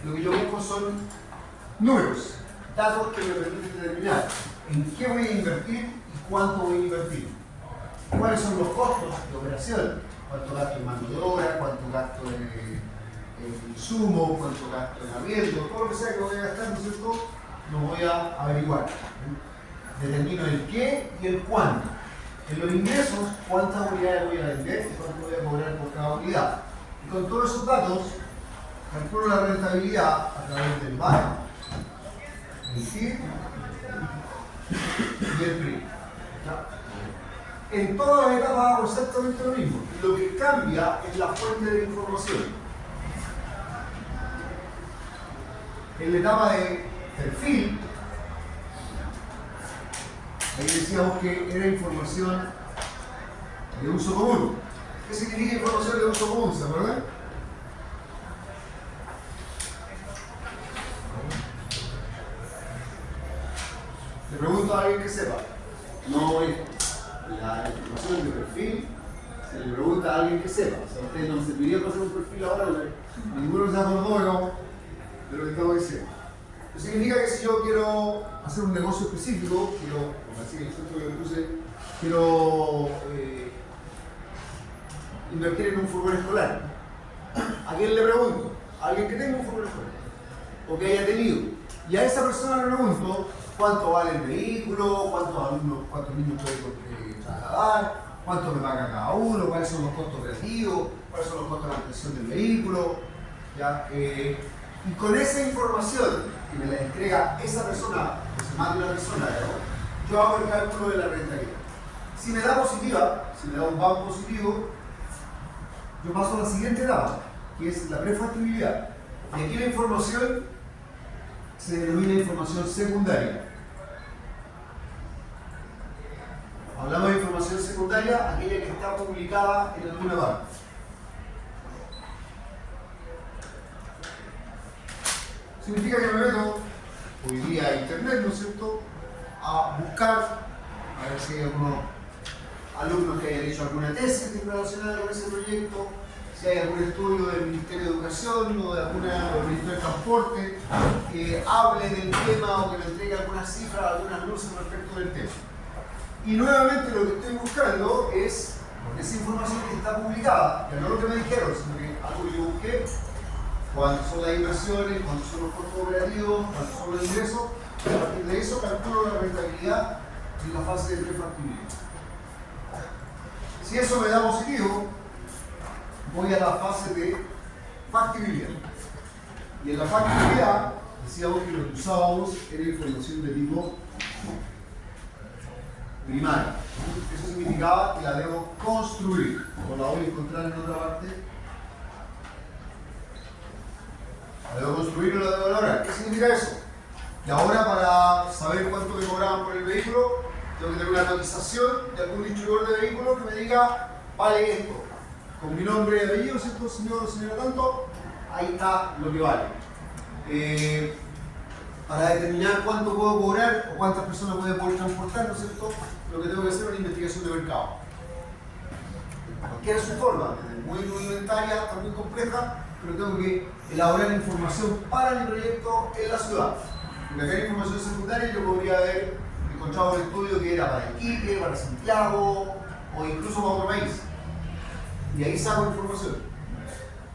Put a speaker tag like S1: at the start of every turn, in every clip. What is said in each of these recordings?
S1: lo que yo busco son números, datos que me permiten determinar en qué voy a invertir y cuánto voy a invertir. ¿Cuáles son los costos de operación? ¿Cuánto gasto en mano de obra? ¿Cuánto gasto en insumo? ¿Cuánto gasto en arriendo? Todo lo que sea que voy a gastar, ¿no es cierto? Lo voy a averiguar. Determino el qué y el cuándo. En los ingresos, cuántas unidades voy a vender y cuánto voy a cobrar por cada unidad. Y con todos esos datos, calculo la rentabilidad a través del VAR, el TIR y el PRI. En todas las etapas hago exactamente lo mismo. Lo que cambia es la fuente de información. En la etapa de perfil, ahí decíamos que era información de uso común. ¿Qué significa información de uso común? ¿Se acuerdan? Le pregunto a alguien que sepa. No es la información de perfil, se le pregunta a alguien que sepa. O sea, a ustedes no me serviría para hacer un perfil ahora, ninguno se acordó de lo que estamos diciendo. Eso significa que si yo quiero hacer un negocio específico, así el ejemplo que le puse, quiero invertir en un furgón escolar. ¿A quién le pregunto? A alguien que tenga un furgón escolar o que haya tenido. Y a esa persona le pregunto cuánto vale el vehículo, cuántos niños puede trasladar, cuánto me paga cada uno, cuáles son los costos operativos, cuáles son los costos de la mantención del vehículo. ¿Ya? Y con esa información que me la entrega esa persona, más de una persona, ¿no? Yo hago el cálculo de la rentabilidad. Si me da positiva, si me da un BAM positivo, yo paso a la siguiente etapa, que es la prefactibilidad. Y aquí la información se denomina información secundaria. Hablamos de información secundaria, aquella que está publicada en alguna parte. Significa que me meto hoy día a internet, ¿no es cierto?, a buscar, a ver si hay algunos alumnos que hayan hecho alguna tesis relacionada con ese proyecto, si hay algún estudio del Ministerio de Educación o del Ministerio de Transporte que hable del tema o que me entregue algunas cifras, algunas luces respecto del tema. Y nuevamente lo que estoy buscando es esa información que está publicada, que no lo que me dijeron, sino que algo que yo busqué, cuántas son las inversiones, cuántos son los costos operativos, cuántos son los ingresos, y a partir de eso calculo la rentabilidad en la fase de prefactibilidad. Si eso me da positivo, voy a la fase de factibilidad. Y en la factibilidad, decíamos que lo que usábamos era información de tipo primario. Eso significaba que la debo construir. Como la voy a encontrar en otra parte. La debo construir o la debo elaborar. ¿Qué significa eso? Y ahora, para saber cuánto me cobraban por el vehículo, tengo que tener una cotización de algún distribuidor de vehículos que me diga, vale esto. Con mi nombre y apellido, ¿cierto? Señor o señora tanto, ahí está lo que vale. Para determinar cuánto puedo cobrar o cuántas personas pueden poder transportar, ¿no es cierto? Lo que tengo que hacer es una investigación de mercado. Cualquiera de sus formas, desde muy rudimentaria hasta muy compleja, pero tengo que elaborar información para mi proyecto en la ciudad. Porque acá hay información secundaria, yo podría haber encontrado un estudio que era para Iquique, para Santiago o incluso para otro país. Y ahí saco información.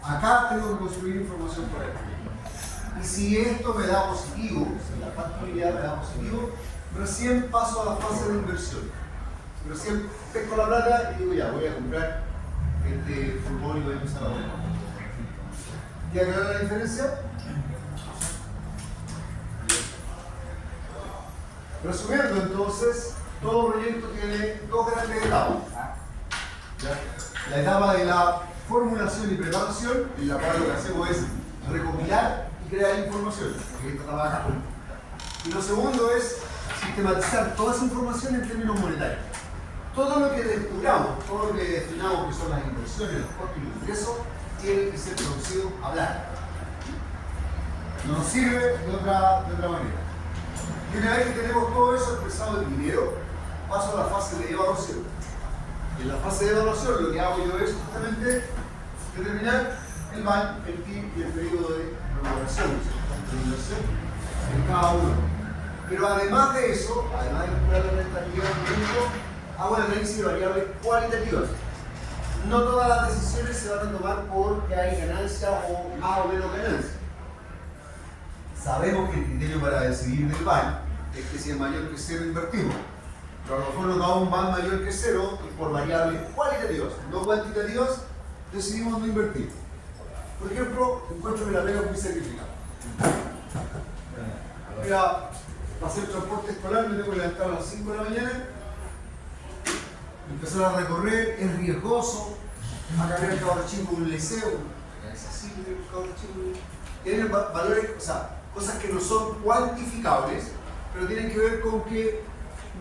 S1: Acá tengo que construir información para esto. Y si esto me da positivo, si la factibilidad me da positivo, recién paso a la fase de inversión. Recién pesco la plata y digo ya, voy a comprar este furgón y voy a empezar a vender. ¿Ya quedó la diferencia? Resumiendo entonces, todo proyecto tiene dos grandes etapas. La etapa de la formulación y preparación, en la cual lo que hacemos es recopilar y crear información, que esta etapa acá. Y lo segundo es sistematizar toda esa información en términos monetarios. Todo lo que descubramos, todo lo que definamos que son las inversiones, los costos y los ingresos, tiene que ser traducido a plata. No nos sirve de otra manera. Y una vez que tenemos todo eso expresado en dinero, paso a la fase de evaluación. En la fase de evaluación lo que hago yo es justamente determinar el BAN, el TIR y el periodo de recuperación. de inversión en cada uno. Pero además de eso, además de calcular la rentabilidad del proyecto, hago el análisis de variables cualitativas. No todas las decisiones se van a tomar porque hay ganancia o más o menos ganancia. Sabemos que el criterio para decidir del BAN es que si es mayor que cero invertimos. Pero a lo mejor nos da un BAN mayor que cero y por variables cualitativas, no cuantitativas, decidimos no invertir. Por ejemplo, encuentro que la pega es muy sacrificada. Mira, para hacer transporte escolar me tengo que levantar a las 5 de la mañana, empezar a recorrer, es riesgoso, a cargar el cabrón chico en un liceo, es así, el cabrón chico. Tienen valores, o sea, cosas que no son cuantificables, pero tienen que ver con que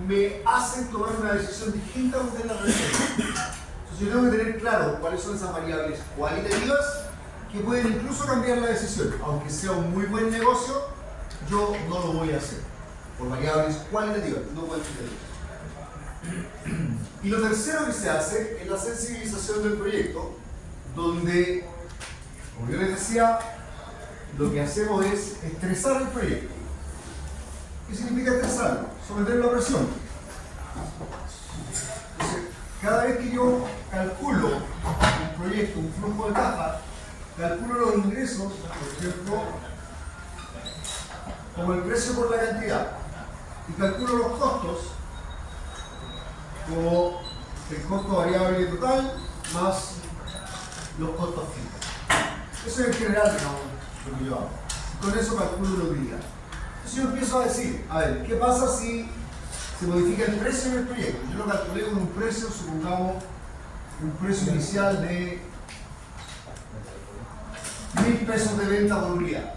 S1: me hacen tomar una decisión distinta de la realidad. Entonces yo tengo que tener claro cuáles son esas variables cualitativas que pueden incluso cambiar la decisión. Aunque sea un muy buen negocio, yo no lo voy a hacer. Por variables cualitativas, no cuantitativas. Y lo tercero que se hace es la sensibilización del proyecto, donde, como yo les decía, lo que hacemos es estresar el proyecto. ¿Qué significa estresarlo? Someterlo a presión. Entonces, cada vez que yo calculo un proyecto, un flujo de caja, calculo los ingresos, por ejemplo, como el precio por la cantidad, y calculo los costos como el costo variable total más los costos fijos. Eso es en general, digamos, lo que yo hago. Con eso calculo la utilidad. Entonces yo empiezo a decir, a ver, ¿qué pasa si se modifica el precio del proyecto? Yo lo calculé con un precio, supongamos, un precio inicial de 1.000 pesos de venta por unidad.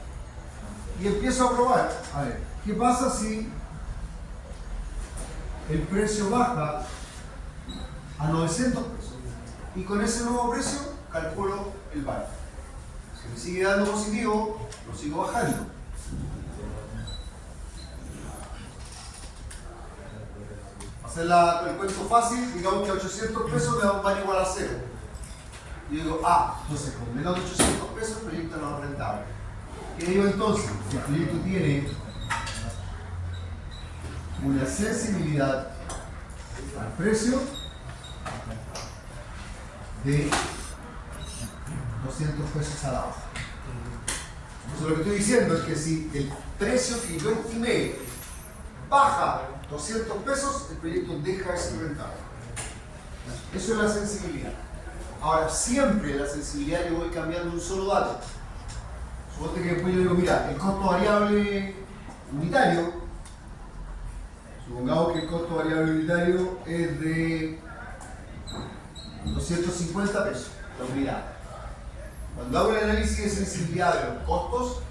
S1: Y empiezo a probar, a ver, ¿qué pasa si el precio baja a 900 pesos? Y con ese nuevo precio calculo el valor. Si me sigue dando positivo, lo sigo bajando. Hacer el cuento fácil, digamos que a 800 pesos me da un valor igual a 0. Y yo digo, entonces con menos de 800 pesos el proyecto no es rentable. ¿Qué digo entonces? El proyecto tiene una sensibilidad al precio de 200 pesos a la baja. Entonces lo que estoy diciendo es que si el precio que yo estimé baja 200 pesos, el proyecto deja de ser rentable. Eso es la sensibilidad. Ahora, siempre la sensibilidad le voy cambiando un solo dato. Suponte que después yo digo, mira, el costo variable unitario, supongamos que el costo variable unitario es de 250 pesos la unidad. Cuando hago el análisis de sensibilidad de los costos,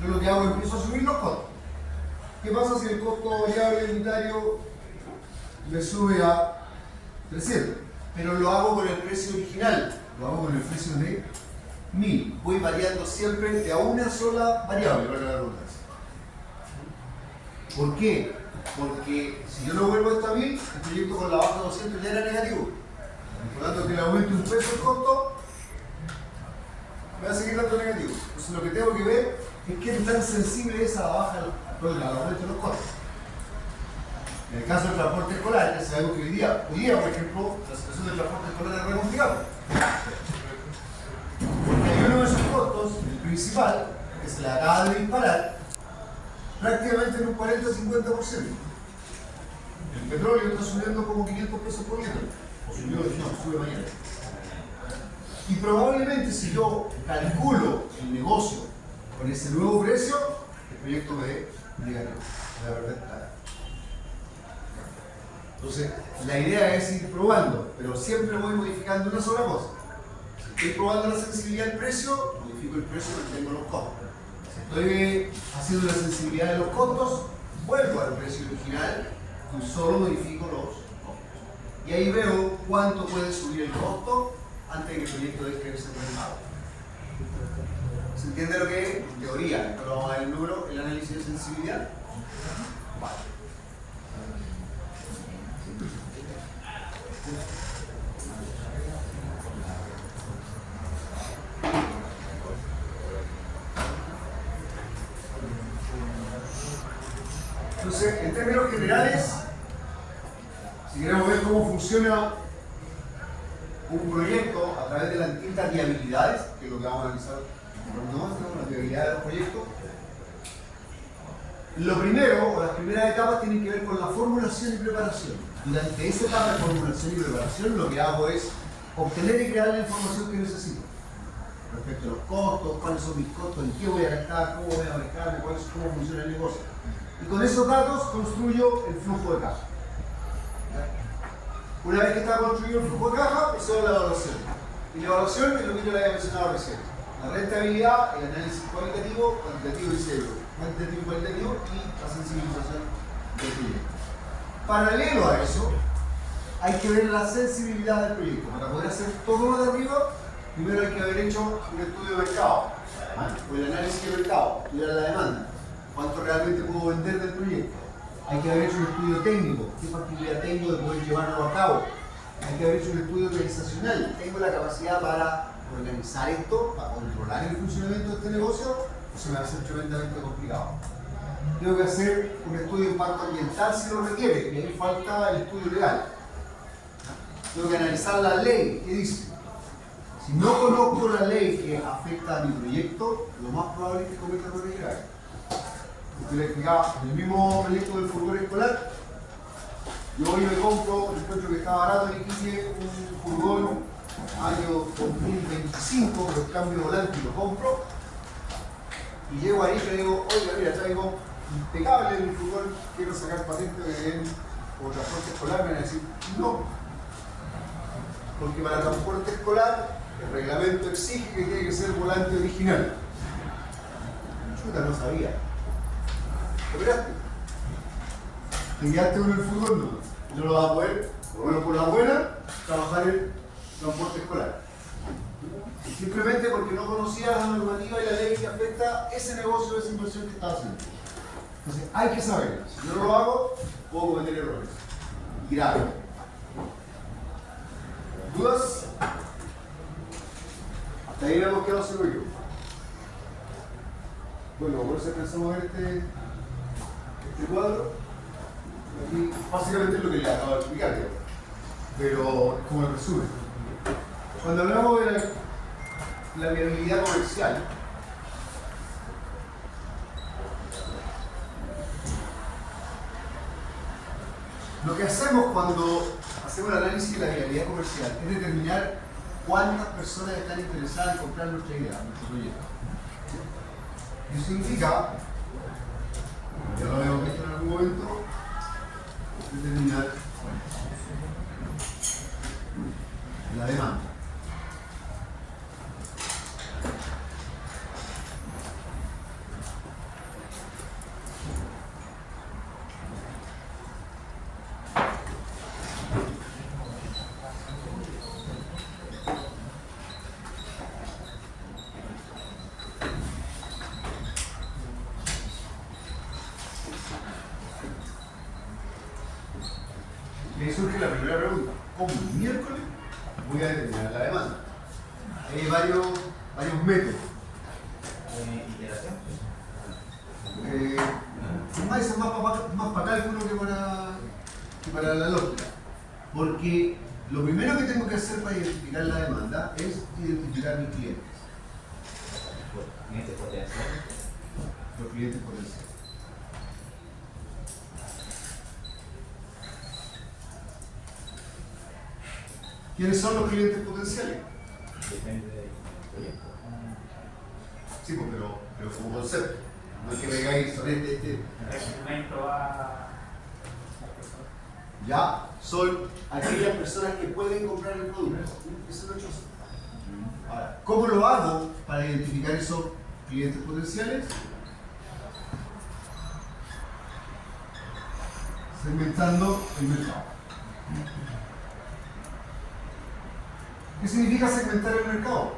S1: yo lo que hago es empiezo a subir los costos. ¿Qué pasa si el costo variable unitario me sube a 300? Pero lo hago con el precio original, lo hago con el precio de 1000. Voy variando siempre de a una sola variable, para la redundancia. ¿Por qué? Porque si yo lo vuelvo esto a 1000, el proyecto con la baja de 200 ya era negativo. Por lo tanto, que le aumente un peso el costo, me va a seguir dando negativo. Entonces lo que tengo que ver es qué tan sensible es a la baja, al aumento de los costos. En el caso del transporte escolar, ya sabemos que hoy día, por ejemplo, la situación del transporte escolar es reconfigurable. Porque hay uno de esos costos, el principal, que se le acaba de disparar, prácticamente en un 40-50%. El petróleo está subiendo como 500 pesos por litro. O subió, no, sube mañana. Y probablemente si yo calculo el negocio con ese nuevo precio, el proyecto me dé negativo. Voy a perder plata. Entonces, la idea es ir probando, pero siempre voy modificando una sola cosa. Si estoy probando la sensibilidad del precio, modifico el precio y tengo los costos. Si estoy haciendo la sensibilidad de los costos, vuelvo al precio original y solo modifico los costos. Y ahí veo cuánto puede subir el costo antes de que el proyecto deje de ser rentable. ¿Se entiende lo que es? En teoría, esto lo vamos a ver en número, el análisis de sensibilidad. Vale. Entonces, en términos generales, si queremos ver cómo funciona un proyecto a través de las distintas viabilidades, que es lo que vamos a analizar las viabilidades de los proyectos, lo primero, o las primeras etapas, tienen que ver con la formulación y preparación. Durante esa etapa de formulación y preparación, lo que hago es obtener y crear la información que necesito respecto a los costos, cuáles son mis costos, en qué voy a gastar, cómo voy a manejarme, cómo funciona el negocio. Y con esos datos construyo el flujo de caja. Una vez que está construido el flujo de caja, procedo a la evaluación. Y la evaluación es lo que yo le había mencionado recién. La rentabilidad, el análisis cualitativo, cuantitativo y cero. Cuantitativo y cualitativo y la sensibilización del proyecto. Paralelo a eso, hay que ver la sensibilidad del proyecto. Para poder hacer todo lo de arriba, primero hay que haber hecho un estudio de mercado, o el análisis de mercado, estudiar la demanda, cuánto realmente puedo vender del proyecto. Hay que haber hecho un estudio técnico, qué factibilidad tengo de poder llevarlo a cabo. Hay que haber hecho un estudio organizacional, tengo la capacidad para organizar esto, para controlar el funcionamiento de este negocio, o se me va a hacer tremendamente complicado. Tengo que hacer un estudio de impacto ambiental si lo requiere, y ahí falta el estudio legal. Tengo que analizar la ley, ¿qué dice? Si no conozco la ley que afecta a mi proyecto, lo más probable es que cometa errores graves. Usted le explicaba, en el mismo proyecto del furgón escolar, yo hoy me compro, encuentro que está barato en Iquique, un furgón año 2025, pero el cambio volante y lo compro, y llego ahí y le digo, oiga, mira, traigo impecable mi furgón, quiero sacar patente de por transporte escolar, me van a decir, no, porque para transporte escolar el reglamento exige que tiene que ser volante original. Chuta, no sabía. ¿Lo miraste? Te quedaste con el furgón, no lo vas a poder, por la buena, trabajar en transporte escolar. Simplemente porque no conocía la normativa y la ley que afecta ese negocio, esa inversión que estaba haciendo. Entonces hay que saber, si yo no lo hago, puedo cometer errores. Grave. ¿Dudas? Hasta ahí hemos quedado seguro yo. Bueno, por eso empezamos a ver este cuadro. Aquí básicamente es lo que le acabo de explicar, pero es como el resumen. Cuando hablamos de la viabilidad comercial, lo que hacemos cuando hacemos el análisis de la viabilidad comercial es determinar cuántas personas están interesadas en comprar nuestra idea, nuestro proyecto. Eso significa, ya lo habíamos visto en algún momento, determinar la demanda. Y ahí surge la primera pregunta: ¿cómo miércoles voy a determinar la demanda? Hay varios métodos.
S2: ¿Iteración?
S1: Es más para cálculo que para la lógica. Porque lo primero que tengo que hacer para identificar la demanda es identificar mis clientes.
S2: ¿Clientes potenciales?
S1: Los clientes potenciales. ¿Quiénes son los clientes potenciales?
S2: Depende del proyecto.
S1: Sí, pues, pero como concepto. No es que me digáis sobre este.
S3: El segmento a
S1: Ya son aquellas personas que pueden comprar el producto. Eso es lo choso. Ahora, ¿cómo lo hago para identificar esos clientes potenciales? Segmentando el mercado. ¿Qué significa segmentar el mercado?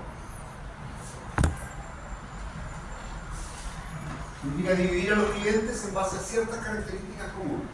S1: Significa dividir a los clientes en base a ciertas características comunes.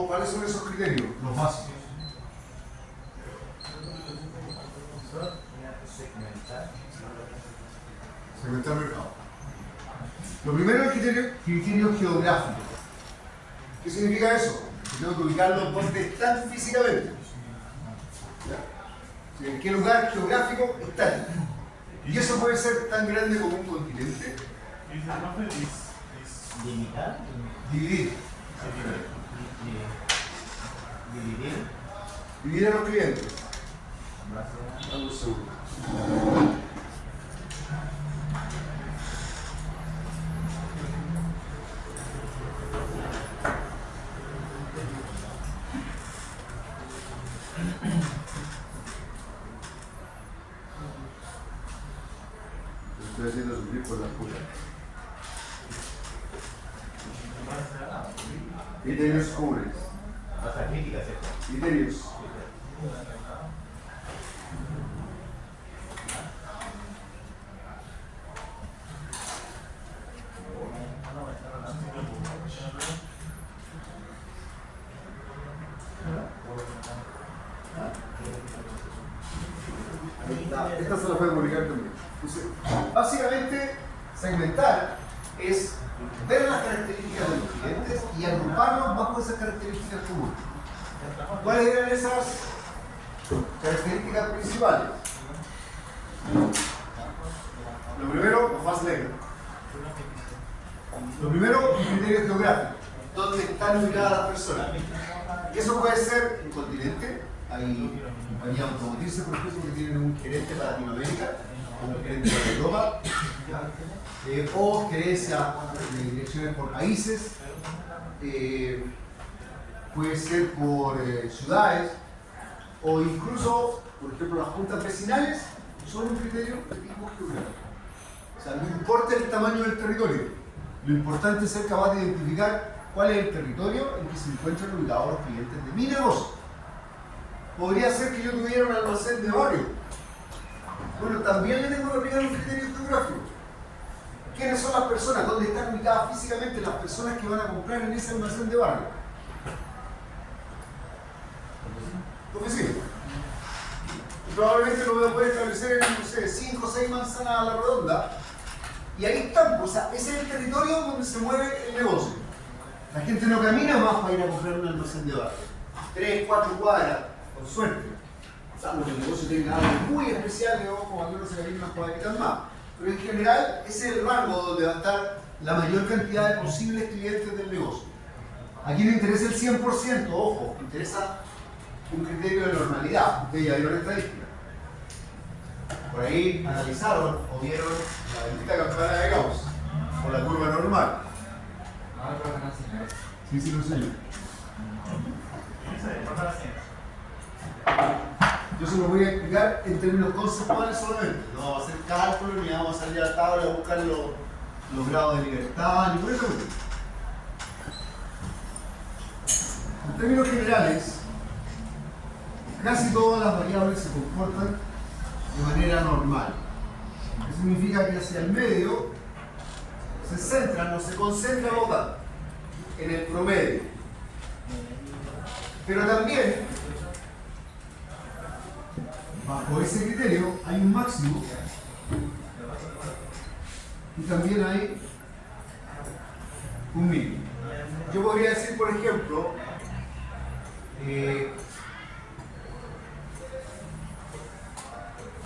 S1: ¿cuáles son esos criterios? Los básicos. Segmentar mercado. Lo primero es el criterio geográfico. ¿Qué significa eso? Que tengo que ubicarlos donde están físicamente. ¿Ya? ¿En qué lugar geográfico están? Y eso puede ser tan grande como un continente.
S2: Limitar.
S1: Dividir.
S2: Dividir.
S1: Dividir a los clientes.
S2: Base.
S1: Dame un segundo. Estoy haciendo sufrir por las putas. Criterios comunes.
S2: O sea, crítica, ¿cierto?
S1: Criterios. Esta se la puede publicar también. Entonces, básicamente, segmentar es ver las características de los clientes y agruparlos bajo esas características comunes. ¿Cuáles eran esas características principales? Lo primero, lo fast legal. Lo primero, el criterio geográfico. ¿Dónde están ubicadas las personas? Y eso puede ser un continente. Hay compañías automotrices, por ejemplo, que tienen un gerente para Latinoamérica, o un gerente para Europa, o gerencia de direcciones por países, puede ser por ciudades, o incluso, por ejemplo, las juntas vecinales son un criterio de tipo geográfico. O sea, no importa el tamaño del territorio, lo importante es ser capaz de identificar cuál es el territorio en que se encuentran ubicados los clientes de mi negocio. Podría ser que yo tuviera un almacén de barrio. Bueno, también le tengo que aplicar un criterio geográfico. ¿Quiénes son las personas? ¿Dónde están ubicadas físicamente las personas que van a comprar en ese almacén de barrio? Oficina. Y probablemente lo voy a poder establecer en, no sé, 5 o 6 manzanas a la redonda. Y ahí están, o sea, ese es el territorio donde se mueve el negocio. La gente no camina más para ir a comprar un almacén de barrio. 3, 4 cuadras, con suerte. Salvo que el negocio tenga algo muy especial, que ojo, al menos se caminen unas cuadritas más. Pero en general, ese es el rango donde va a estar la mayor cantidad de posibles clientes del negocio. Aquí no interesa el 100%, ojo, interesa un criterio de normalidad. Ustedes ya vieron estadística. Por ahí analizaron o vieron la bendita campana de Gauss, o la curva normal. Sí, sí, lo sé. Yo se lo voy a explicar en términos conceptuales solamente. No vamos a hacer cálculos, ni vamos a salir a la tabla a buscar los grados de libertad, ni por eso. En términos generales, casi todas las variables se comportan de manera normal. Eso significa que hacia el medio se centran o se concentran en el promedio. Pero también, bajo ese criterio, hay un máximo y también hay un mínimo. Yo podría decir, por ejemplo,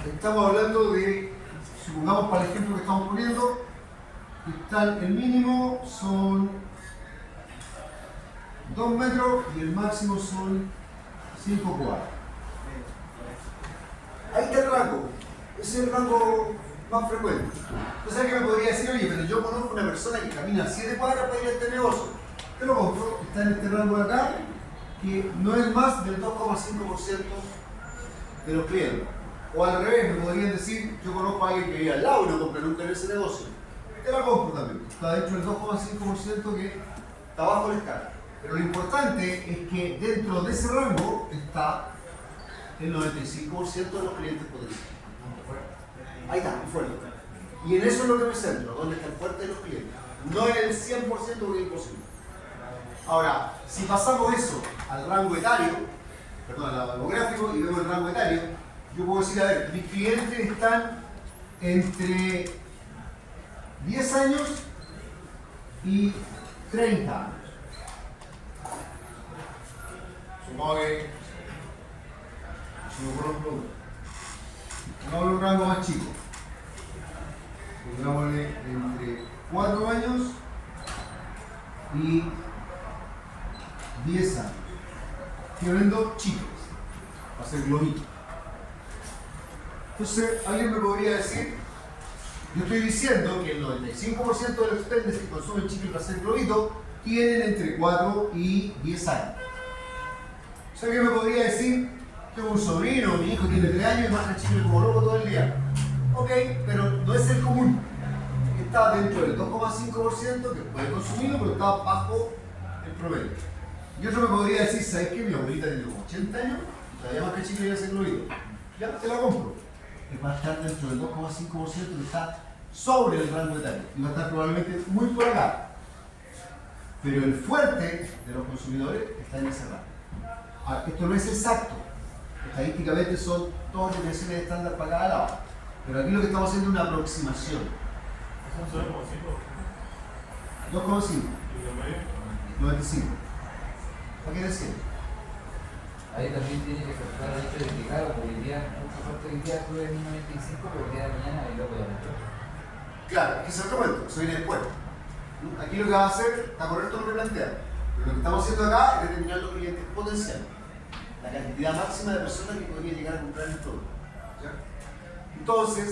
S1: estamos hablando de, supongamos para el ejemplo que estamos poniendo, el mínimo son 2 metros y el máximo son 5 cuadras. Ahí está el rango, ese es el rango más frecuente. Entonces alguien me podría decir, oye, pero yo conozco una persona que camina 7 cuadras para ir a este negocio. Te lo compro, está en este rango de acá, que no es más del 2,5% de los clientes. O al revés, me podrían decir, yo conozco a alguien que vive al lado y no compra nunca en ese negocio. Te la compro también. Está dentro del 2,5% que está bajo la escala. Pero lo importante es que dentro de ese rango está el 95% de los clientes potenciales. Ahí está, el fuerte. Y en eso es lo que me centro, donde está el fuerte de los clientes. No en el 100% porque es imposible. Ahora, si pasamos eso al rango etario, perdón, al demográfico y vemos el rango etario, yo puedo decir, a ver, mis clientes están entre 10 años y 30 años. Supongo que pongamos un rango más chico. Pongámosle entre 4 años y 10 años. Estoy viendo chicos, va a ser globito. Entonces, alguien me podría decir, yo estoy diciendo que el 95% de los estudiantes que consumen chicles para hacer globito tienen entre 4 y 10 años. O sea, alguien me podría decir, tengo un sobrino, mi hijo tiene 3 años y masca chicle como loco todo el día. Ok, pero no es el común. Está dentro del 2,5% que puede consumirlo, pero está bajo el promedio. Y otro me podría decir, ¿sabes qué? Mi abuelita tiene como 80 años y todavía masca chicle y hace globito. Ya, te la compro. Va a estar dentro del 2,5% que está sobre el rango etario y va a estar probablemente muy por acá. Pero el fuerte de los consumidores está en ese rango. Ahora, esto no es exacto. Estadísticamente son todas las deviaciones estándar para cada lado. Pero aquí lo que estamos haciendo es una aproximación. 2,5. 95. ¿Para qué decir?
S4: Ahí también tiene que afectar el hecho de que, claro, hoy día, hoy día tuve el 95, pero el día de mañana y luego ya.
S1: Claro, es que es otro momento, eso viene después. Aquí lo que va a hacer, está correcto lo que plantea, pero lo que estamos haciendo acá es determinar los clientes potenciales, la cantidad máxima de personas que podrían llegar a comprar el producto. ¿Ya? Entonces,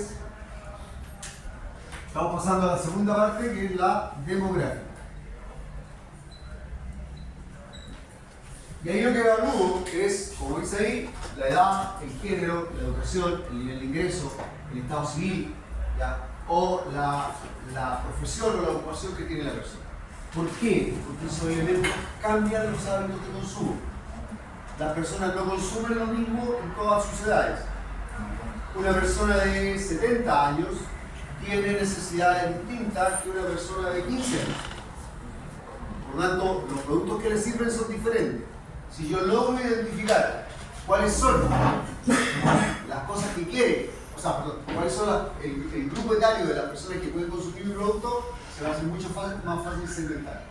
S1: estamos pasando a la segunda parte, que es la demográfica. Y ahí lo que evalúo es, como dice ahí, la edad, el género, la educación, el nivel de ingreso, el estado civil, ¿ya? O la profesión o la ocupación que tiene la persona. ¿Por qué? Porque esos elementos cambian los hábitos de consumo. Las personas no consumen lo mismo en todas sus edades. Una persona de 70 años tiene necesidades distintas que una persona de 15 años. Por lo tanto, los productos que le sirven son diferentes. Si yo logro identificar cuáles son las cosas que quiere, o sea, perdón, cuáles son el grupo etario de las personas que pueden consumir mi producto, se va a hacer mucho más fácil segmentar.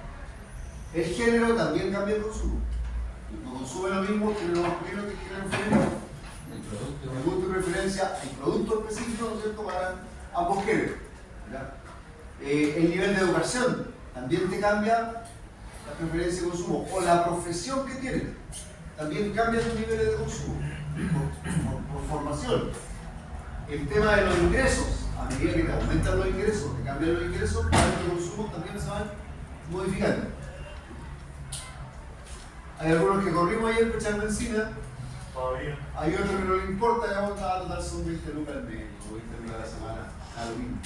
S1: El género también cambia el consumo. No consume lo mismo que los masculinos que género femenino. El gusto y preferencia, hay productos específicos, ¿no es cierto?, para ambos géneros. El nivel de educación también te cambia la preferencia de consumo, o la profesión que tienes, también cambia tus niveles de consumo por formación. El tema de los ingresos, a medida que te aumentan los ingresos, te cambian los ingresos, los consumos también se van modificando. Hay algunos que corrimos ayer para echar benzina, hay otros que no les importa, ya vamos a total son 20 lucas al mes o 20 lucas a la semana, a lo mismo.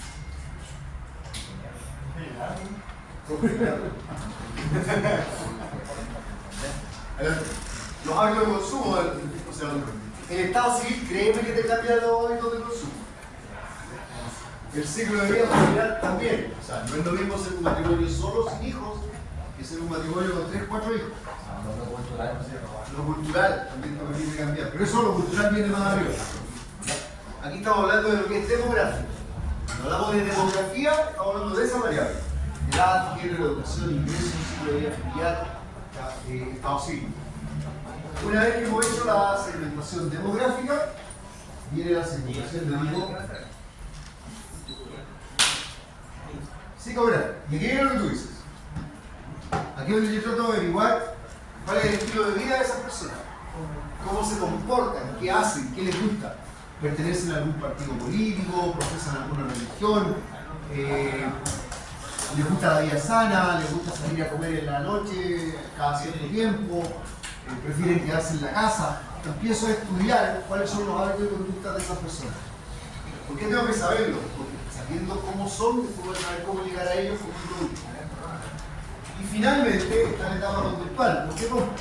S1: Los hábitos de consumo, o sea, el estado civil, créeme que te cambia los hábitos de consumo. El ciclo de vida familiar también. O sea, no es lo mismo ser un matrimonio solo sin hijos que ser un matrimonio con 3, 4 hijos. Lo cultural también te permite cambiar. Pero eso lo cultural viene más arriba. Aquí estamos hablando de lo que es demográfico. Cuando hablamos de demografía, estamos hablando de esa variable. Edad, género, educación, ingresos, ciclo de vida familiar, estado civil. Una vez que hemos hecho la segmentación demográfica, viene la segmentación de tipo psicográfica. Y aquí viene lo que tú dices. Aquí es donde yo trato de averiguar cuál es el estilo de vida de esas personas, cómo se comportan, qué hacen, qué les gusta. ¿Pertenecen a algún partido político? ¿Profesan alguna religión? ¿Les gusta la vida sana? ¿Les gusta salir a comer en la noche cada cierto tiempo? ¿Prefieren quedarse en la casa? Empiezo a estudiar cuáles son los hábitos y conductas de esas personas. ¿Por qué tengo que saberlo? Porque sabiendo cómo son, puedo saber cómo llegar a ellos con un producto. Y finalmente está la etapa conductual. ¿Por qué compran?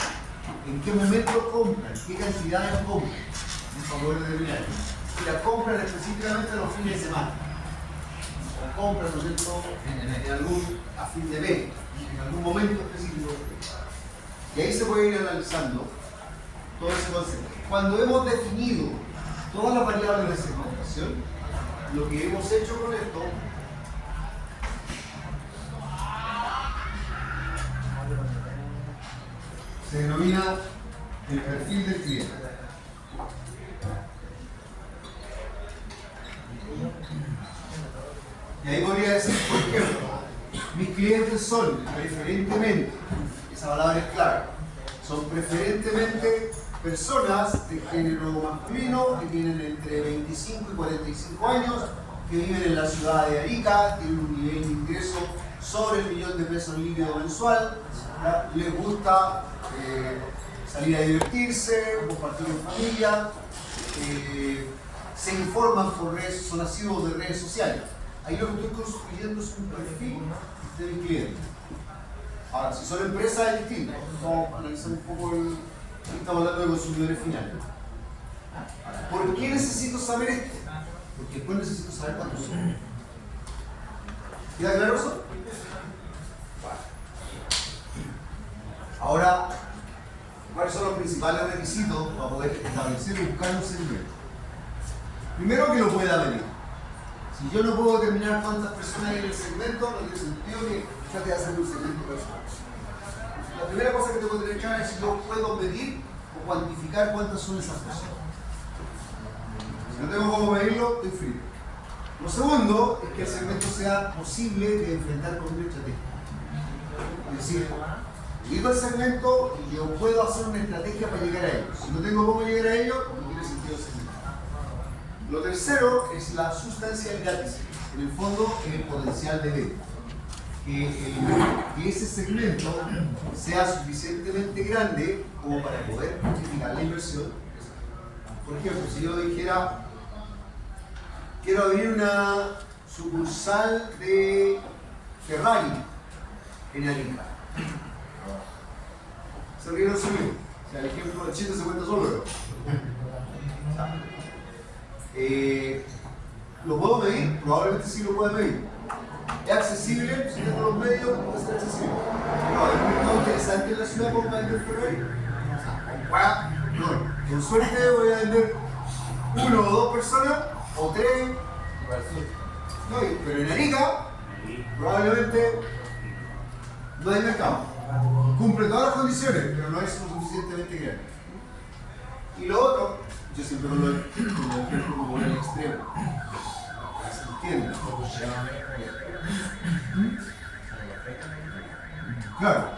S1: ¿En qué momento compran? ¿Qué cantidades compran? Un favor de determinar. Si la compran específicamente los fines de semana. O compran, ¿no es cierto?, en algún, a fin de mes, en algún momento específico. Y ahí se puede ir analizando todo ese concepto. Cuando hemos definido todas las variables de segmentación, lo que hemos hecho con esto se denomina el perfil del cliente. Y ahí podría decir, por ejemplo, mis clientes son preferentemente, esa palabra es clara, son preferentemente personas de género masculino que tienen entre 25 y 45 años, que viven en la ciudad de Arica, tienen un nivel de ingreso sobre el $1.000.000 líquido mensual, ¿ya? Les gusta salir a divertirse, compartir en familia, se informan por redes, son nacidos de redes sociales. Ahí lo que estoy construyendo es un perfil de mi cliente. Ahora, si son empresas es distinto. Vamos a analizar un poco estamos hablando de consumidores finales. ¿Por qué necesito saber esto? Porque después necesito saber cuántos son. ¿Queda claro eso? Ahora, ¿cuáles son los principales requisitos para poder establecer y buscar un segmento? Primero, que lo pueda medir. Si yo no puedo determinar cuántas personas hay en el segmento, no tiene sentido que trate de hacer un segmento personal. La primera cosa que tengo que tener clara es si yo puedo medir o cuantificar cuántas son esas personas. Si no tengo cómo medirlo, estoy frito. Lo segundo es que el segmento sea posible de enfrentar con una estrategia. Es decir, digo el segmento y yo puedo hacer una estrategia para llegar a ellos. Si no tengo cómo llegar a ellos, no tiene sentido el segmento. Lo tercero es la sustancialidad, en el fondo el potencial de venta. Que ese segmento sea suficientemente grande como para poder justificar la inversión. Por ejemplo, si yo dijera, quiero abrir una sucursal de Ferrari en Arica. Se rieron solo. O sea, el ejemplo del chiste se cuenta solo. ¿Lo puedo medir? Probablemente sí lo pueda medir. ¿Es accesible? Si tengo los medios, puede ser accesible. No, es un mercado interesante en la ciudad para vender Ferrari. No, con suerte voy a vender 1 o 2 personas, o 3. No, pero en Arica, probablemente no hay mercado. Cumple todas las condiciones, pero no es lo suficientemente grande. Y lo otro, yo siempre lo ejemplo como el extremo. ¿Se entiende? Claro.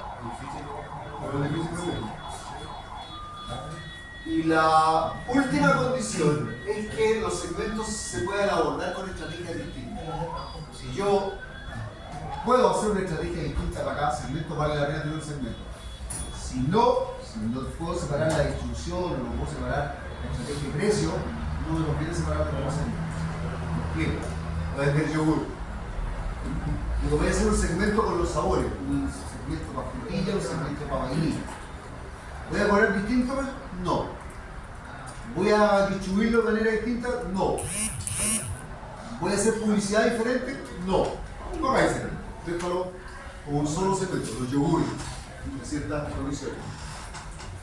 S1: Y la última condición es que los segmentos se puedan abordar con estrategias distintas. Si yo puedo hacer una estrategia distinta para cada segmento, vale la pena tener un segmento. Si no puedo separar la distribución o no puedo separar la estrategia de precio, no me conviene separar de los segmentos. ¿Por qué? Voy a vender yogur. Yo voy a hacer un segmento con los sabores, un segmento para frutilla, un segmento para vainilla. ¿Voy a poner distinto? No. ¿Voy a distribuirlo de manera distinta? No. ¿Voy a hacer publicidad diferente? No. No hagáis diferente. Déjalo como un solo segmento, los yogures, de ciertas condiciones.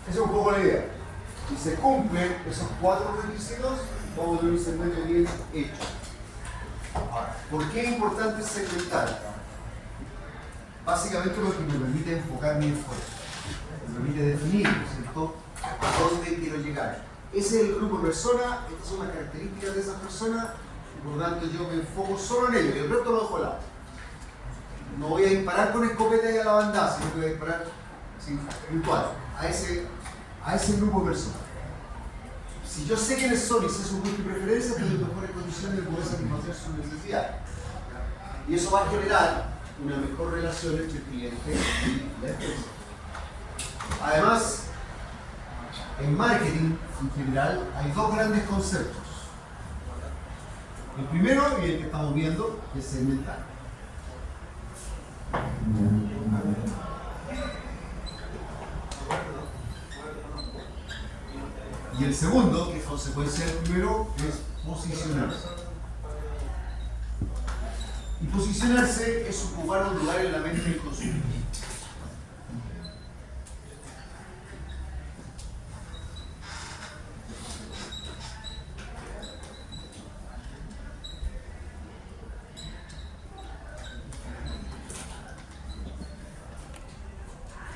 S1: Esa es un poco la idea. Si se cumplen esos 4 requisitos, vamos a tener un segmento bien hecho. Ahora, ¿por qué es importante segmentar? Básicamente lo que me permite enfocar mi esfuerzo, me permite definir, ¿cierto?, a dónde quiero llegar. Ese es el grupo de personas, estas son las características de esas personas, y por lo tanto yo me enfoco solo en ellos y el resto lo dejo de lado. No voy a disparar con escopeta y a la bandada, sino que voy a disparar virtual a ese grupo de personas. Si yo sé quiénes son y sé su gusto y preferencia, tengo mejores condiciones de poder satisfacer sus necesidades. Y eso va a generar una mejor relación entre el cliente y la empresa. Además, en marketing en general hay 2 grandes conceptos. El primero, y el que estamos viendo, es segmentar. Y el segundo, que es consecuencia del primero, es posicionarse. Y posicionarse es ocupar un lugar en la mente del consumidor.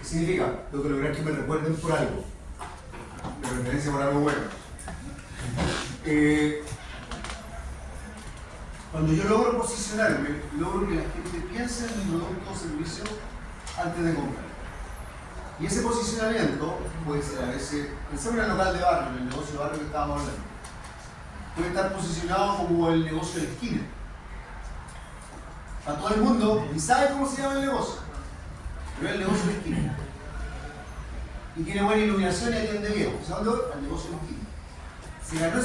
S1: ¿Qué significa? Tengo que lograr que me recuerden por algo. De preferencia por algo bueno. Cuando yo logro posicionarme, logro que la gente piense en mi producto o servicio antes de comprar. Y ese posicionamiento puede ser a veces, pensemos en el local de barrio, en el negocio de barrio que estábamos hablando. Puede estar posicionado como el negocio de esquina. Para todo el mundo, y sabe cómo se llama el negocio, pero es el negocio de esquina. Y tiene buena iluminación y atiende bien. ¿Se dónde voy? Al negocio de esquina. Se ganó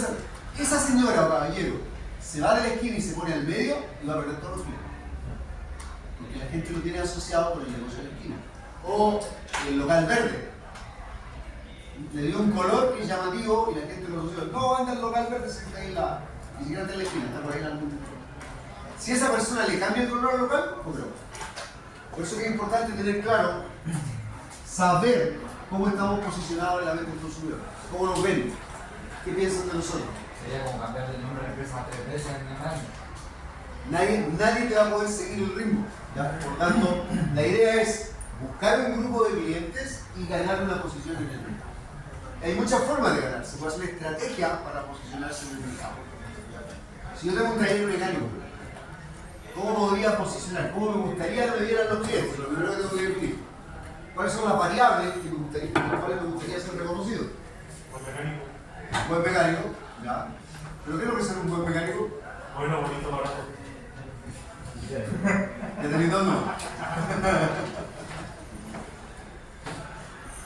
S1: esa señora o caballero, se va de la esquina y se pone al medio y va a perder todos los clientes. Porque la gente lo tiene asociado con el negocio de la esquina. O el local verde. Le dio un color que es llamativo y la gente lo asoció. No, anda el local verde, se está ahí ni siquiera está en la esquina, está por ahí en algún. Si a esa persona le cambia el color al local, pues no. Por eso que es importante tener claro, saber cómo estamos posicionados en la mente del consumidor, cómo nos ven, qué piensan de nosotros.
S4: Sería como cambiar de nombre de empresa a 3 veces en el año.
S1: Nadie te va a poder seguir el ritmo. ¿Ya? Por tanto, la idea es buscar un grupo de clientes y ganar una posición en el mercado. Hay muchas formas de ganar. Se puede hacer una estrategia para posicionarse en el mercado. Si yo tengo un taller mecánico, ¿cómo podría posicionar? ¿Cómo me gustaría que me dieran los clientes? Lo primero que tengo que definir. ¿Cuáles son las variables que con las cuales me gustaría ser reconocido?
S3: Buen mecánico.
S1: Buen mecánico, ya. ¿Pero qué es lo que es ser un buen mecánico?
S3: Bueno, bonito, barato.
S1: ¿Ya tenéis dos no?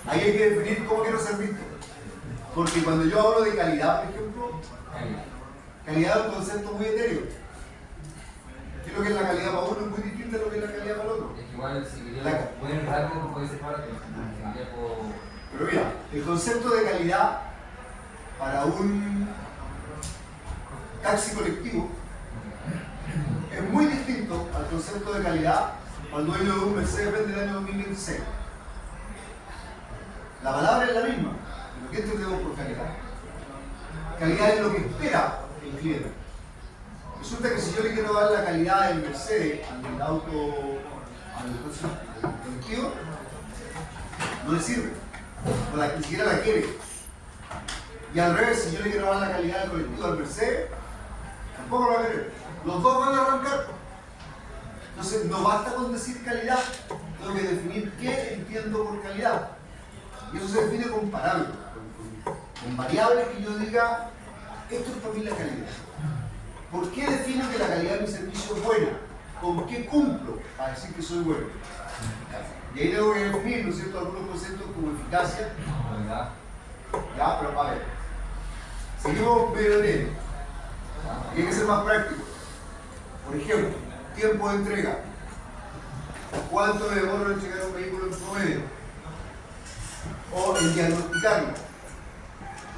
S1: Ahí hay que definir cómo quiero ser visto. Porque cuando yo hablo de calidad, por ejemplo, calidad es un concepto muy etéreo. ¿Qué es lo que es la calidad para uno? Es muy distinto a lo que es la calidad para el otro.
S4: Es que igual si quería buen rápido puede ser para que
S1: Pero mira, el concepto de calidad para un taxi colectivo es muy distinto al concepto de calidad al dueño de un Mercedes-Benz del año 2026. La palabra es la misma, pero ¿qué entendemos por calidad? Calidad es lo que espera el cliente. Resulta que si yo le quiero dar la calidad del Mercedes al auto, al colectivo, no le sirve, ni siquiera la quiere. Y al revés, si yo le quiero dar la calidad del colectivo al Mercedes, tampoco lo va a querer. Los dos van a arrancar. Entonces, no basta con decir calidad, tengo que definir qué entiendo por calidad. Y eso se define con parámetros, con variables que yo diga, esto es para mí la calidad. ¿Por qué defino que la calidad de mi servicio es buena? ¿Con qué cumplo para decir que soy bueno? Y ahí tengo que definir, ¿no es cierto?, algunos conceptos como eficacia. Ya, pero a ver. Seguimos medio lento. Y hay que ser más práctico. Por ejemplo, tiempo de entrega. ¿Cuánto me demoro en entregar un vehículo en promedio? O en diagnosticarlo.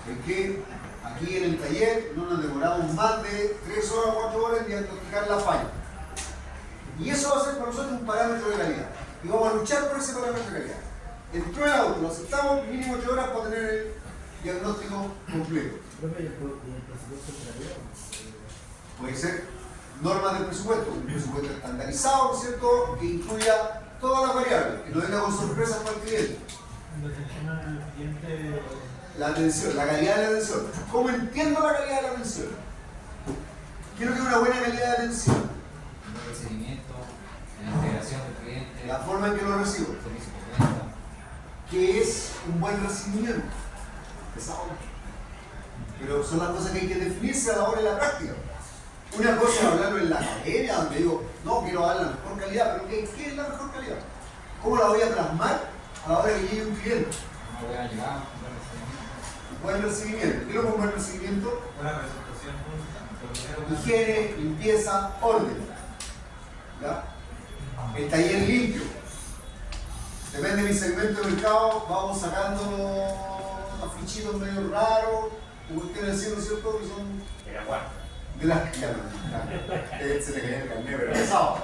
S1: Es que aquí en el taller no nos demoramos más de 3 horas o 4 horas en diagnosticar la falla. Y eso va a ser para nosotros un parámetro de calidad. Y vamos a luchar por ese parámetro de calidad. Entró el auto, lo aceptamos mínimo 8 horas para tener el diagnóstico completo. Puede ser normas del presupuesto, un presupuesto estandarizado, ¿no es cierto?, que incluya todas las variables, que no venga con sorpresas para el cliente. La atención, la calidad de la atención. ¿Cómo entiendo la calidad de la atención? ¿Qué es lo que es una buena calidad de atención?
S4: El seguimiento, la integración del cliente,
S1: La forma en que lo recibo.
S4: el servicio por venta.
S1: ¿Qué es un buen recibimiento? Pesado. Pero son las cosas que hay que definirse a la hora de la práctica. Una cosa es hablarlo en la academia, donde digo, no, quiero dar la mejor calidad, pero ¿qué es la mejor calidad? ¿Cómo la voy a plasmar a la hora que llegue un cliente?
S4: Una buena llegada,
S1: Un buen recibimiento. ¿Qué es un buen recibimiento?
S3: Buena presentación.
S1: Higiene, limpieza, orden. ¿Ya? El taller limpio. Depende de mi segmento de mercado, vamos sacando afichitos medio raros, como ustedes decían, ¿no es cierto?, que son
S3: Era cuarto.
S1: de las que se le caía el carnet, pero pesado.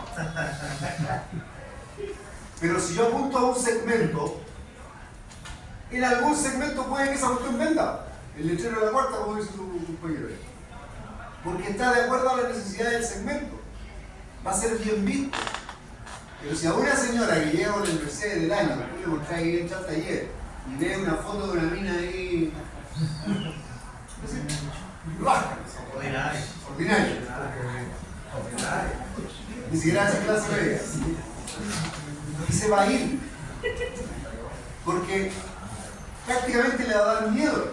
S1: Pero si yo apunto a un segmento, en algún segmento puede que esa cuestión venda. El letrero de la cuarta, como dice tu compañero. Porque está de acuerdo a la necesidad del segmento. Va a ser bien visto. Pero si a una señora que llega con el Mercedes del año, tú le mostrás ahí en el taller y ve una foto de una mina ahí. Baja. Ordinario. Ni siquiera hace clase media. Y se va a ir. Porque prácticamente le va a dar miedo.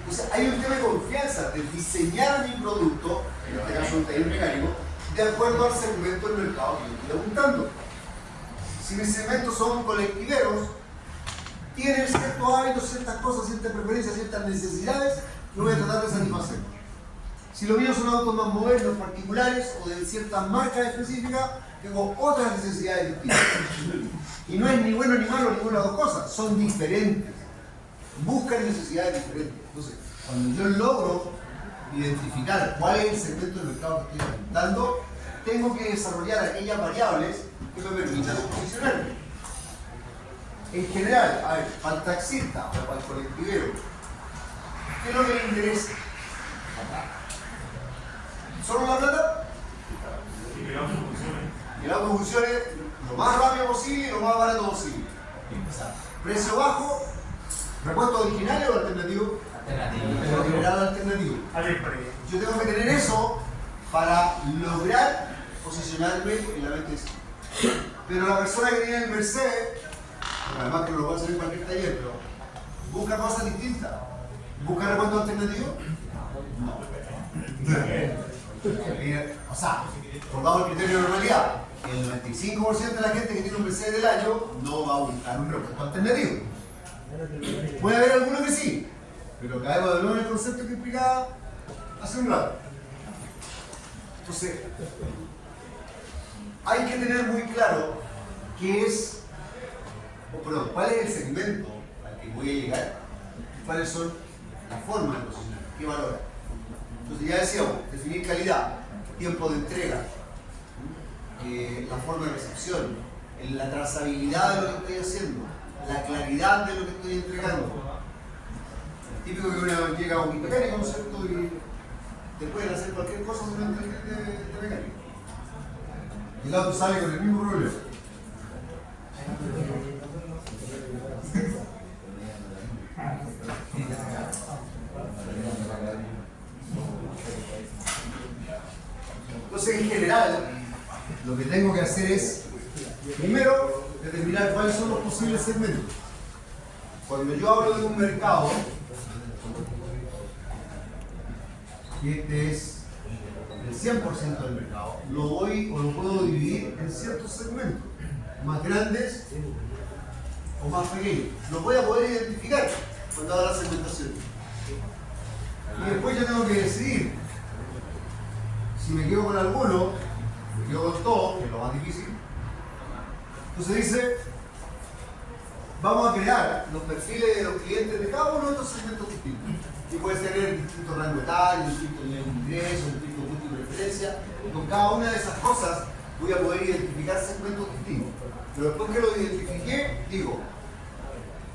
S1: O sea, hay un tema de confianza, de diseñar mi producto, en este caso un taller mecánico, de acuerdo al segmento del mercado que yo estoy apuntando. Si mis segmentos son colectiveros, tienen ciertos hábitos, ciertas cosas, ciertas preferencias, ciertas necesidades, yo voy a tratar de satisfacer. Si los míos son autos más modernos, particulares o de ciertas marcas específicas, tengo otras necesidades distintas. Y no es ni bueno ni malo ninguna de las dos cosas, son diferentes. Buscan necesidades diferentes. Entonces, cuando yo logro identificar cuál es el segmento del mercado que estoy apuntando, tengo que desarrollar aquellas variables que me permitan posicionarme. En general, a ver, para el taxista o para el colectivero, ¿qué es lo que le interesa? ¿Solo la plata?
S3: Y que el auto funcione.
S1: Que el auto funcione lo más rápido posible y lo más barato posible. Precio bajo, repuestos originales o alternativos. Pero general alternativo. Yo tengo que tener eso para lograr posicionarme en la mente. Pero la persona que tiene el Mercedes, además que lo puede hacer en cualquier taller, pero busca cosas distintas. ¿Busca repuestos alternativos? No. O sea, por bajo el criterio de normalidad, el 95% de la gente que tiene un Mercedes del año no va a buscar un repuesto alternativo. Puede haber alguno que sí, pero caemos de nuevo en el concepto que explicaba hace un rato. Entonces, hay que tener muy claro qué es, cuál es el segmento al que voy a llegar, cuáles son las formas de posicionar, qué valora. Entonces ya decíamos, definir calidad, tiempo de entrega, la forma de recepción, la trazabilidad de lo que estoy haciendo, la claridad de lo que estoy entregando. Típico que uno llega a un mecánico, ¿no es cierto? Y te pueden hacer cualquier cosa solamente de mecánico. Y el auto sale con el mismo problema. Entonces, en general, lo que tengo que hacer es, primero, determinar cuáles son los posibles segmentos. Cuando yo hablo de un mercado, y este es el 100% del mercado, lo voy o lo puedo dividir en ciertos segmentos, más grandes o más pequeños. Lo voy a poder identificar cuando haga la segmentación. Y después yo tengo que decidir si me quedo con alguno, me quedo con todo, que es lo más difícil. Entonces dice, vamos a crear los perfiles de los clientes de cada uno de estos segmentos distintos. Y puede tener distintos rangos etarios, distintos niveles de ingresos, distintos puntos de preferencia. Y con cada una de esas cosas voy a poder identificar segmentos distintos. Pero después que lo identifiqué, digo,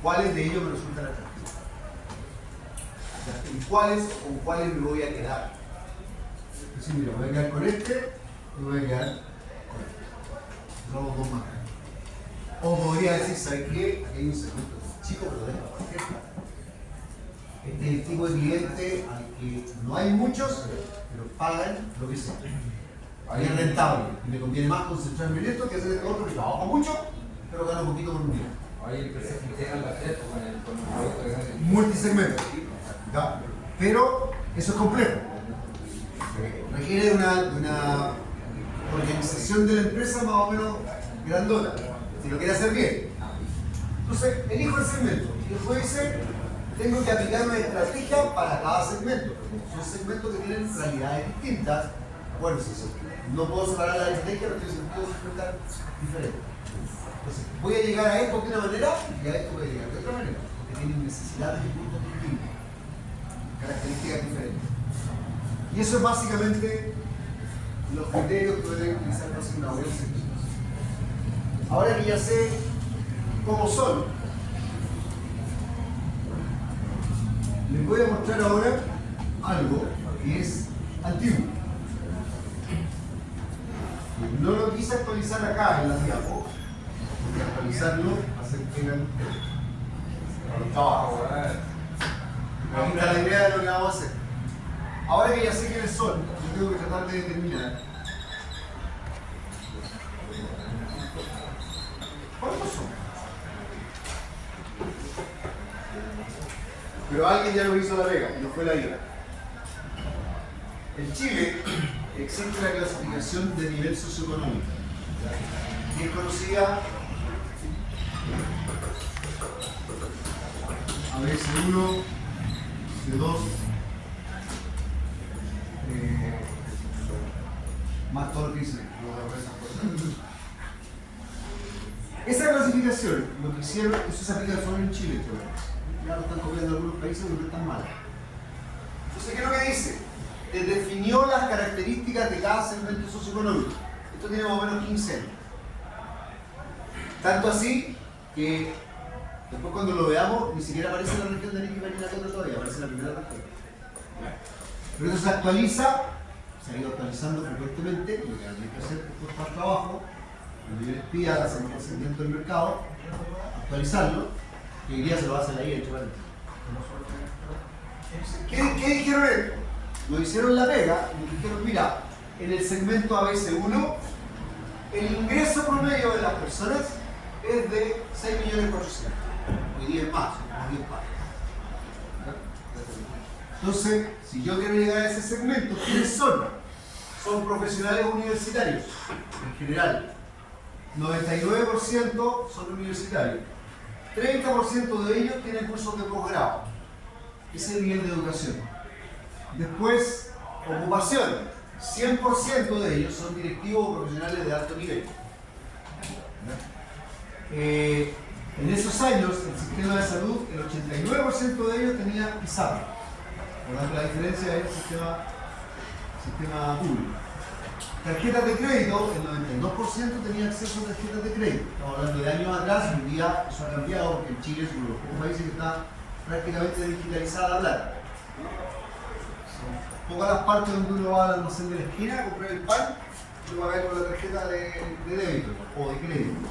S1: ¿cuáles de ellos me resultan atractivos? ¿Y cuáles o con cuáles me voy a quedar? Es decir, mira, me voy a quedar con este y me voy a quedar con este. Los dos más grandes. O podría decir, ¿sabes qué? Aquí hay un segmento chico, pero de cualquier plata. Este es el tipo de cliente al que no hay muchos, pero pagan lo que sea. Ahí es rentable. Y me conviene más concentrarme en esto que hacer este otro que trabaja mucho, pero gana un poquito por un día.
S4: Ahí el que se integra la red con el producto que hace.
S1: Multisegmento. ¿Ya? Pero eso es complejo. Requiere de una organización de la empresa más o menos grandona, si lo quiere hacer bien. Entonces, elijo el segmento y después dice, tengo que aplicar una estrategia para cada segmento. Son segmentos que tienen realidades distintas. Bueno, sí, no puedo separar la estrategia, pero tiene sentido segmentar diferente. Entonces, voy a llegar a esto de una manera y a esto voy a llegar de otra manera, porque tienen necesidades y puntos distintos, características diferentes. Y eso es básicamente los criterios que voy a utilizar para hacer una buena segmentación. Ahora que ya sé cómo son, les voy a mostrar ahora algo que es antiguo. No lo quise actualizar. actualizar acá en la diapo, porque actualizarlo hace que tengan trabajo. Aquí está la idea de lo que vamos a hacer. Ahora que ya sé quiénes son, yo tengo que tratar de determinar ¿cuántos son? Pero alguien ya lo hizo la pega, no fue la IVA. En Chile existe la clasificación de nivel socioeconómico, que es conocida a ver, C1, C2, más todo lo que dice. Esa clasificación, lo que hicieron, eso se aplica solo en Chile, ya lo están copiando en algunos países porque están mal. Entonces, ¿qué es lo que dice? Te definió las características de cada segmento socioeconómico. Esto tiene más o menos 15 años. Tanto así que después cuando lo veamos, ni siquiera aparece la región de Arica y Parinacota todavía, aparece la primera región. Pero eso se actualiza, se ha ido actualizando frecuentemente, lo que hay que hacer después para el trabajo, el nivel espía, hacer el seguimiento del mercado, actualizarlo, que hoy día se lo va a hacer ahí en Chile. ¿Qué dijeron esto? Lo hicieron la pega y dijeron, mira, en el segmento ABC1, el ingreso promedio de las personas es de 6.400.000. Hoy día es más, son como 10 pares. Entonces, si yo quiero llegar a ese segmento, ¿quiénes son? Son profesionales universitarios, en general. 99% son universitarios. 30% de ellos tienen cursos de posgrado. Ese es el nivel de educación. Después, ocupación. 100% de ellos son directivos o profesionales de alto nivel. En esos años, el sistema de salud, el 89% de ellos tenía pizarra. Por lo tanto, la diferencia es el sistema público. Tarjetas de crédito, el 92% tenía acceso a tarjetas de crédito. Estamos hablando de años atrás, hoy día eso ha cambiado porque en Chile es uno de los pocos países que está prácticamente digitalizada la plata. Son pocas las partes donde uno va al almacén de la esquina a comprar el pan y lo va a ver con la tarjeta de débito o de crédito.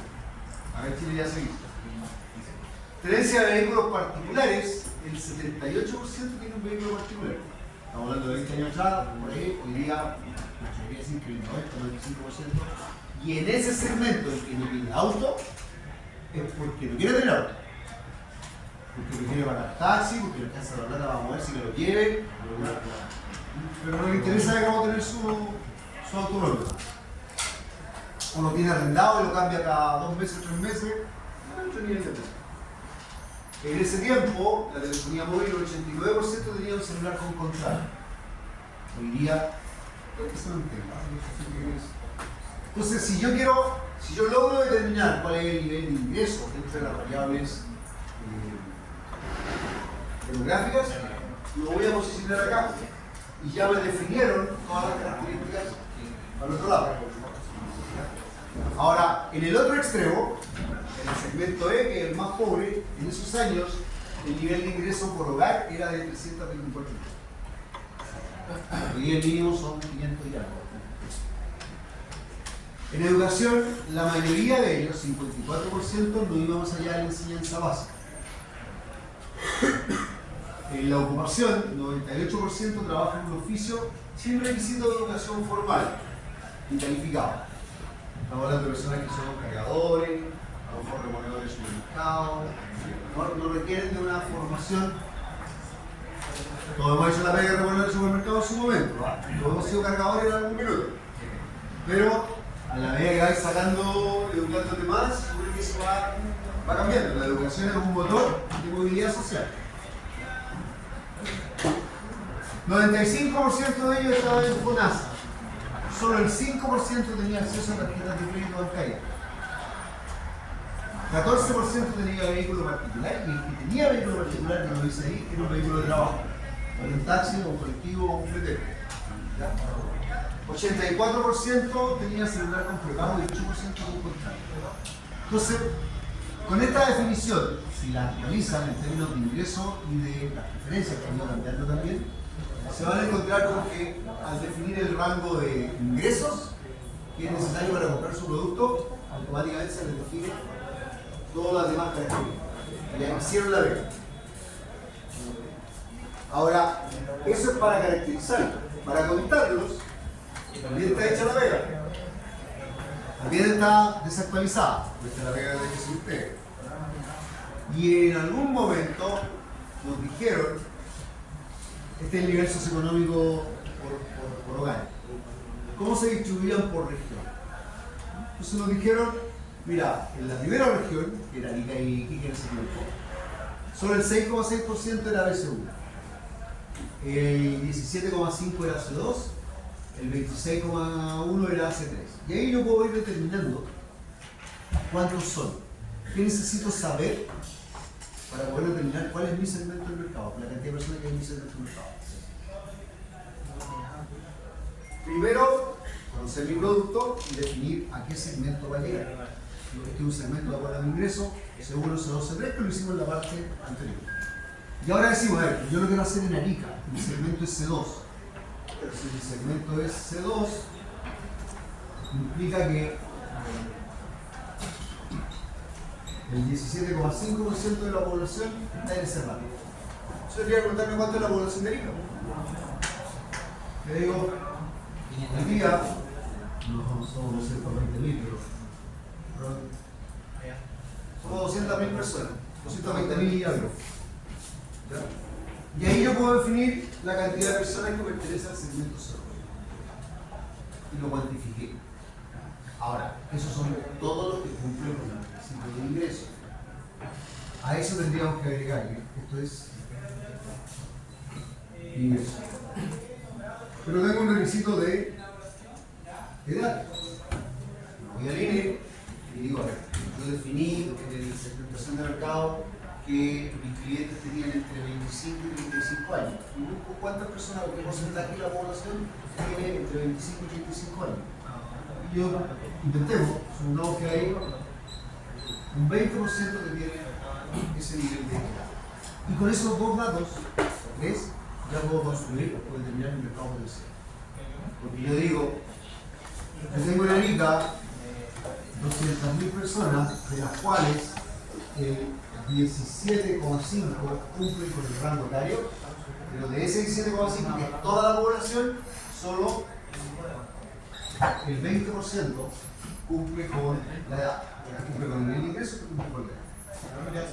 S1: Acá en Chile ya se hizo. Tenencia de vehículos particulares, el 78% tiene un vehículo particular. Estamos hablando de 20 años atrás, por ahí, hoy día, podría decir que el 90-95%. Y en ese segmento, el que no tiene auto, es porque no quiere tener auto. Porque no quiere pagar taxi, porque le alcanza la plata para moverse y que lo lleve. Pero no le interesa que vamos a tener su automóvil. O lo tiene arrendado y lo cambia cada 2 meses, 3 meses. No nivel de precio. En ese tiempo, la telefonía móvil, el 89% tenía un celular con contrato. Hoy día, eso no entiendo. Entonces, si yo logro determinar cuál es el nivel de ingreso entre las variables demográficas, lo voy a posicionar acá. Y ya me definieron todas las características al otro lado. Ahora, en el otro extremo, en el segmento E, que es el más pobre, en esos años el nivel de ingreso por hogar era de 324. Hoy el mínimo son 500 y algo. En educación, la mayoría de ellos, 54%, no iba más allá de la enseñanza básica. En la ocupación, 98% trabaja en un oficio sin requisito de educación formal y calificado. Estamos hablando de personas que son cargadores, a lo mejor reponedores de supermercados, no requieren de una formación. Todos hemos hecho la pega de reponedores de supermercados en su momento, todos hemos sido cargadores en algún minuto. Pero a la medida que vais sacando, educándote más, seguro que eso va cambiando. La educación es un motor de movilidad social. 95% de ellos estaban en FONASA. Solo el 5% tenía acceso a tarjetas de crédito bancaria. 14% tenía vehículo particular y el que tenía vehículo particular, que lo dice ahí, era un vehículo de trabajo. Un taxi, un colectivo o un fletero. 84% tenía celular con prepago y 8% con contrato. Entonces, con esta definición, si la actualizan en términos de ingreso y de las preferencias que han ido cambiando también, se van a encontrar con que al definir el rango de ingresos, que es necesario para comprar su producto, automáticamente se les define todas las demás características. Le hicieron la venta. Ahora, eso es para caracterizar. Para contarlos, también está hecha la pega. También está desactualizada. Esta es la pega de que se ustedes. Y en algún momento nos dijeron, este es el nivel socioeconómico por hogar, cómo se distribuían por región. Entonces nos dijeron, mira, en la primera región, que era Arica y Iquique en ese tiempo, solo el 6,6% era BC1, el 17,5% era C2, el 26,1% era C3. Y ahí yo puedo ir determinando cuántos son. ¿Qué necesito saber para poder determinar cuál es mi segmento del mercado? La cantidad de personas que hay en mi segmento del mercado. Primero, conocer mi producto y definir a qué segmento va a llegar. Este es un segmento de acuerdo a mi ingreso, C1, C2, C3, que lo hicimos en la parte anterior. Y ahora decimos, a ver, yo lo quiero hacer en Arica, mi segmento es C2. Pero si mi segmento es C2, implica que el 17,5% de la población está en ese rango. Yo tendría que preguntarme cuánto es la población de Arica. Te digo, hoy día no somos 220.000, pero somos 200.000 personas, 220.000 y algo. Y ahí yo puedo definir la cantidad de personas que pertenecen al segmento 0. Y lo cuantifiqué. Ahora, esos son todos los que cumplen con el requisito de ingreso. A eso tendríamos que agregar, esto es ingreso. Pero tengo un requisito de edad. Voy al INE y digo, a ver, yo definí en la segmentación de mercado que mis clientes tenían entre 25 y 35 años. Y busco cuántas personas, qué porcentaje de la población tiene entre 25 y 35 años. Y yo intentemos, supongamos que hay un 20% que tiene ese nivel de edad. Y con esos dos datos, o tres, ya puedo construir o determinar mi mercado potencial. Porque yo digo, yo tengo en Arica 200.000 personas, de las cuales el 17,5 cumplen con el rango etario, pero de ese 17,5 que es toda la población, solo el 20% cumple con la edad, cumple con el ingreso, cumple con la edad.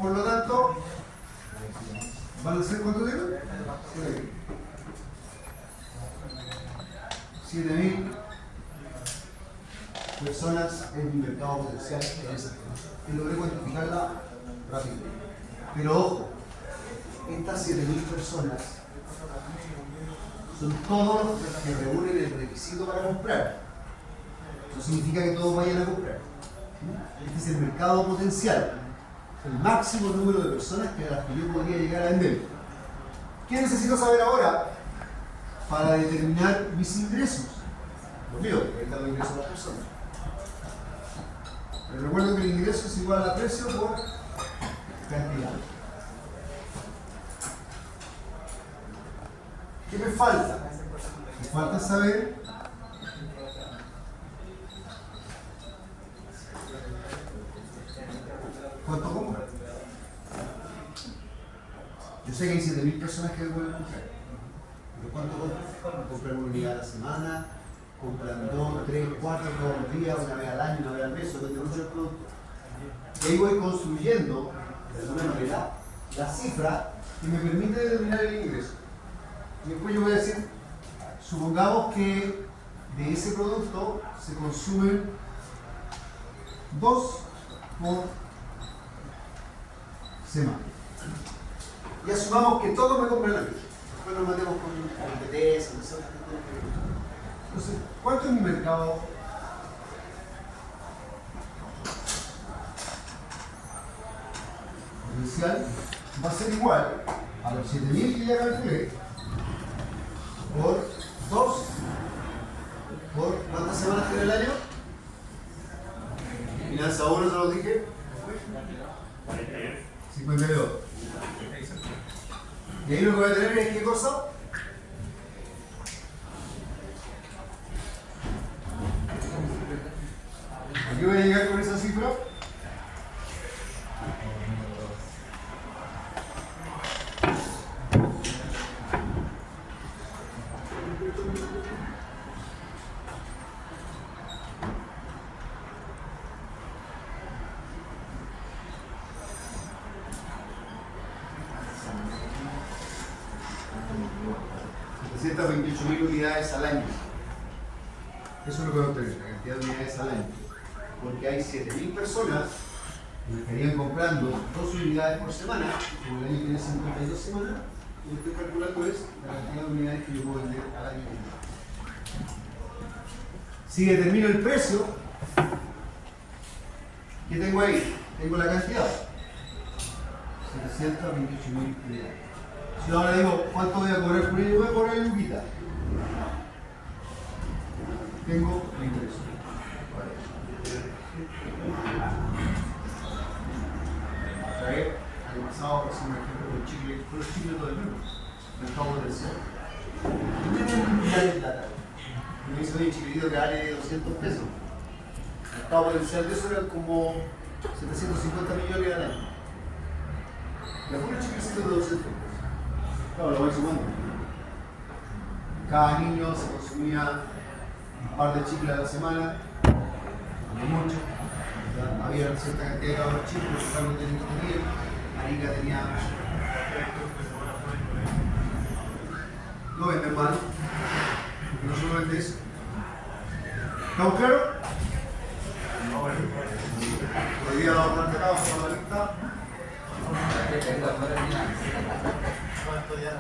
S1: Por lo tanto, ¿van a ser cuánto dinero? 7.000 personas en mi mercado potencial en esa zona. Y logré cuantificarla rápido. Pero ojo, estas 7.000 personas son todos los que reúnen el requisito para comprar. Eso significa que todos vayan a comprar. Este es el mercado potencial, el máximo número de personas que a las que yo podría llegar a vender. ¿Qué necesito saber ahora para determinar mis ingresos? Los míos, porque están los ingresos de las personas. Pero recuerdo que el ingreso es igual a precio por cantidad. ¿Qué me falta? Me falta saber cuánto compran. Yo sé que hay 7.000 personas que pueden comprar. Pero ¿cuánto compran? Compran una unidad a la semana, compran 2, 3, 4 todos los días, una vez al año, una vez al mes, depende mucho del producto. Y ahí voy construyendo, de alguna manera, la cifra que me permite determinar el ingreso. Y después yo voy a decir, supongamos que de ese producto se consumen 2 por semana. Y asumamos que todos me compran a mí. Después nos metemos con competencias, entonces, ¿cuánto es mi mercado? Potencial va a ser igual a los 7.000 que ya calculé por 2 por ¿cuántas semanas tiene el año? Finanza 1 se lo dije. 52. Y ahí lo que voy a tener es ¿qué cosa? 728.000 unidades al año. Eso es lo que va a obtener, la cantidad de unidades al año. Porque hay 7.000 personas que estarían comprando 2 unidades por semana, como el año tiene 52 semanas, lo que estoy calculando es la cantidad de unidades que yo puedo vender al año. Si determino el precio, ¿qué tengo ahí? Tengo la cantidad. 728.000 unidades. Si ahora digo, ¿cuánto voy a cobrar por ello? Voy a cobrar en luquita. Tengo el ingreso. Traer año pasado, por ejemplo, con chicle, con los chicles todo el mundo. Mercado potencial. Ya de plata. Me hizo un chiquitito que vale 200 pesos. El mercado potencial de eso era como 750 millones al año. Le pone chiclecito de 200 pesos. Claro, lo voy sumando. Cada niño se consumía un par de chicles a la semana, no mucho. Ya había cierta cantidad de cabros chicos, los cabros tenían que tener. Arica tenía. No venden mal, porque no solo vende eso. ¿Estamos claros? Hoy día vamos a hablar de acá, vamos a la lista.
S2: ¿Cuánto ya?